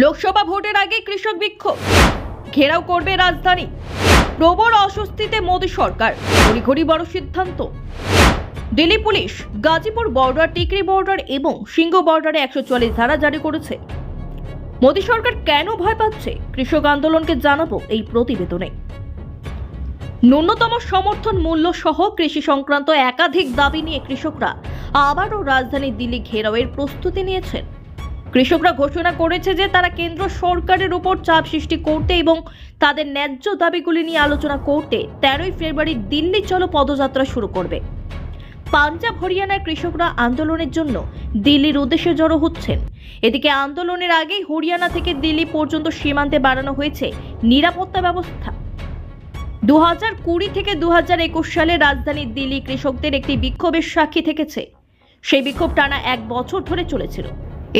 লোকসভা ভোটের আগে কৃষক বিক্ষোভ, ঘেরাও করবে রাজধানী। প্রবল অস্বস্তিতে মোদী সরকার, তড়িঘড়ি বড় সিদ্ধান্ত। Delhi police Gazipur border, Tikri border এবং সিংহ বর্ডারে 144 ধারা জারি করেছে। মোদী সরকার কেন ভয় পাচ্ছে, কৃষক আন্দোলনকে জানাবো এই প্রতিবেদনে। ন্যূনতম সমর্থন মূল্য সহ কৃষি সংক্রান্ত একাধিক দাবি নিয়ে কৃষকরা আবারও রাজধানী দিল্লি ঘেরাওয়ের প্রস্তুতি নিয়েছেন। কৃষকরা ঘোষণা করেছে যে তারা কেন্দ্র সরকারের উপর চাপ সৃষ্টি করতে এবং তাদের ন্যায্য দাবিগুলি নিয়ে আলোচনা করতে 13 ফেব্রুয়ারি দিল্লি চলো পদযাত্রা শুরু করবে। পাঞ্জাব হরিয়ানার কৃষকরা আন্দোলনের জন্য দিল্লির উদ্দেশ্যে জড়ো হচ্ছেন। এদিকে আন্দোলনের আগেই হরিয়ানা থেকে দিল্লি পর্যন্ত সীমান্তে বাড়ানো হয়েছে নিরাপত্তা ব্যবস্থা। 2020 থেকে 2021 সালে রাজধানী দিল্লি কৃষকদের একটি বিক্ষোভের সাক্ষী থেকেছে। সেই বিক্ষোভ টানা 1 বছর ধরে চলেছিল।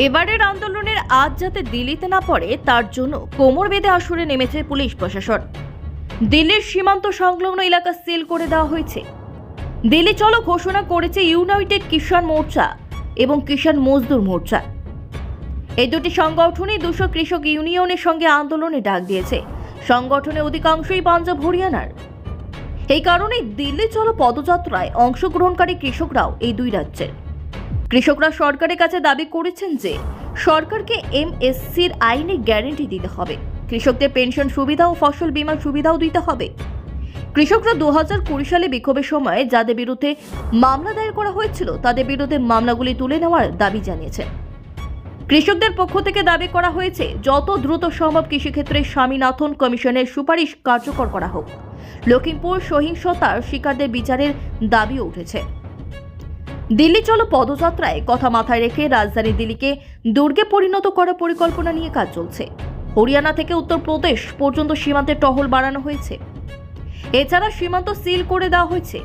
এবারের আন্দোলনের আজ যাতে দিল্লিতে না পড়ে তার জন্য কোমর বেঁধে আসরে নেমেছে পুলিশ প্রশাসন। দিল্লির সীমান্ত সংলগ্ন এলাকা সিল করে দেওয়া হয়েছে। দিল্লি চলো ঘোষণা করেছে ইউনাইটেড কিষাণ মোর্চা এবং কিষাণ মজদুর মোর্চা। এই দুটি সংগঠনই 200 কৃষক ইউনিয়নের সঙ্গে আন্দোলনে ডাক দিয়েছে। সংগঠনের অধিকাংশই পাঞ্জাব হরিয়ানার। এই কারণেই দিল্লি চলো পদযাত্রায় অংশগ্রহণকারী কৃষকরাও এই দুই রাজ্যের। কৃষকরা সরকারের কাছে দাবি করেছেন যে সরকারকে এমএসসির আইনি গ্যারান্টি দিতে হবে, কৃষকদের পেনশন সুবিধা ও ফসল বীমা সুবিধাও দিতে হবে। কৃষকরা 2020 সালে বিক্ষোভের সময় যাদের বিরুদ্ধে মামলা দায়ের করা হয়েছিল তাদের বিরুদ্ধে মামলাগুলি তুলে নেওয়ার দাবি জানিয়েছে। কৃষকদের পক্ষ থেকে দাবি করা হয়েছে যত দ্রুত সম্ভব কৃষিক্ষেত্রে স্বামীনাথন কমিশনের সুপারিশ কার্যকর করা হোক। লখিমপুর সহিংসতার শিকারদের বিচারের দাবিও উঠেছে। দিল্লি চলো পদযাত্রায় কথা মাথায় রেখে রাজধানী দিল্লিকে দুর্গে পরিণত করার পরিকল্পনা নিয়ে কাজ চলছে। হরিয়ানা থেকে উত্তরপ্রদেশ পর্যন্ত সীমান্তে টহল বাড়ানো হয়েছে। এছাড়া সীমান্ত সিল করে দেওয়া হয়েছে।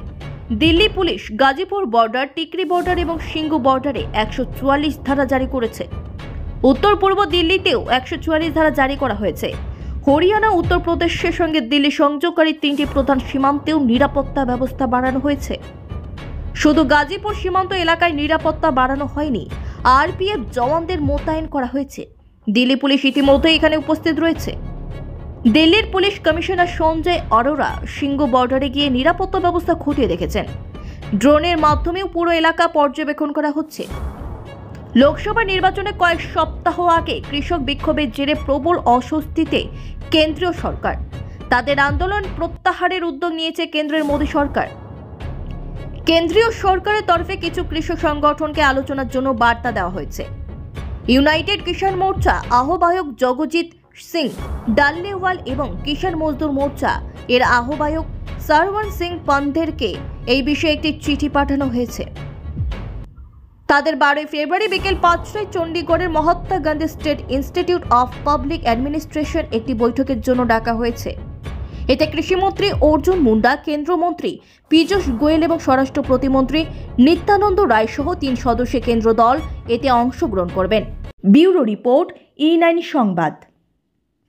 Delhi police Gazipur border, Tikri border এবং সিংহ বর্ডারে 144 ধারা জারি করেছে। উত্তর পূর্ব দিল্লিতেও 144 ধারা জারি করা হয়েছে। হরিয়ানা উত্তরপ্রদেশের সঙ্গে দিল্লি সংযোগকারী 3টি প্রধান সীমান্তেও নিরাপত্তা ব্যবস্থা বাড়ানো হয়েছে। শুধু গাজীপুর সীমান্ত এলাকায় নিরাপত্তা বাড়ানো হয়নি, আরপিএফ জওয়ানদের মোতায়েন করা হয়েছে। দিল্লি পুলিশ ইতিমধ্যে এখানে উপস্থিত রয়েছে। দিল্লির পুলিশ কমিশনার সঞ্জয় অরোরা সিংহ বর্ডারে গিয়ে নিরাপত্তা ব্যবস্থা খতিয়ে দেখেছেন। ড্রোনের মাধ্যমেও পুরো এলাকা পর্যবেক্ষণ করা হচ্ছে। লোকসভা নির্বাচনে কয়েক সপ্তাহ আগে কৃষক বিক্ষোভের জেরে প্রবল অস্বস্তিতে কেন্দ্রীয় সরকার। তাদের আন্দোলন প্রত্যাহারের উদ্যোগ নিয়েছে কেন্দ্রের মোদী সরকার। কেন্দ্রীয় সরকারের তরফে কিছু কৃষক সংগঠনকে আলোচনার জন্য বার্তা দেওয়া হয়েছে। ইউনাইটেড কিষাণ মোর্চা আহ্বায়ক জগজিৎ সিং ডাল্লেওয়াল এবং কিষাণ মজদুর মোর্চা এর আহ্বায়ক সরওয়ান সিং পান্ধেরকে এই বিষয়ে একটি চিঠি পাঠানো হয়েছে। তাদের 12 ফেব্রুয়ারি বিকেল 5টায় চণ্ডীগড়ের Mahatma Gandhi state institute of public administration একটি বৈঠকের জন্য ডাকা হয়েছে। এতে কৃষিমন্ত্রী অর্জুন মুন্ডা, কেন্দ্রমন্ত্রী পীযূষ গোয়েল এবং স্বরাষ্ট্র প্রতিমন্ত্রী নিত্যানন্দ রায় সহ 3 সদস্যের কেন্দ্র দল এতে অংশগ্রহণ করবেন। ব্যুরো রিপোর্ট, E9 সংবাদ।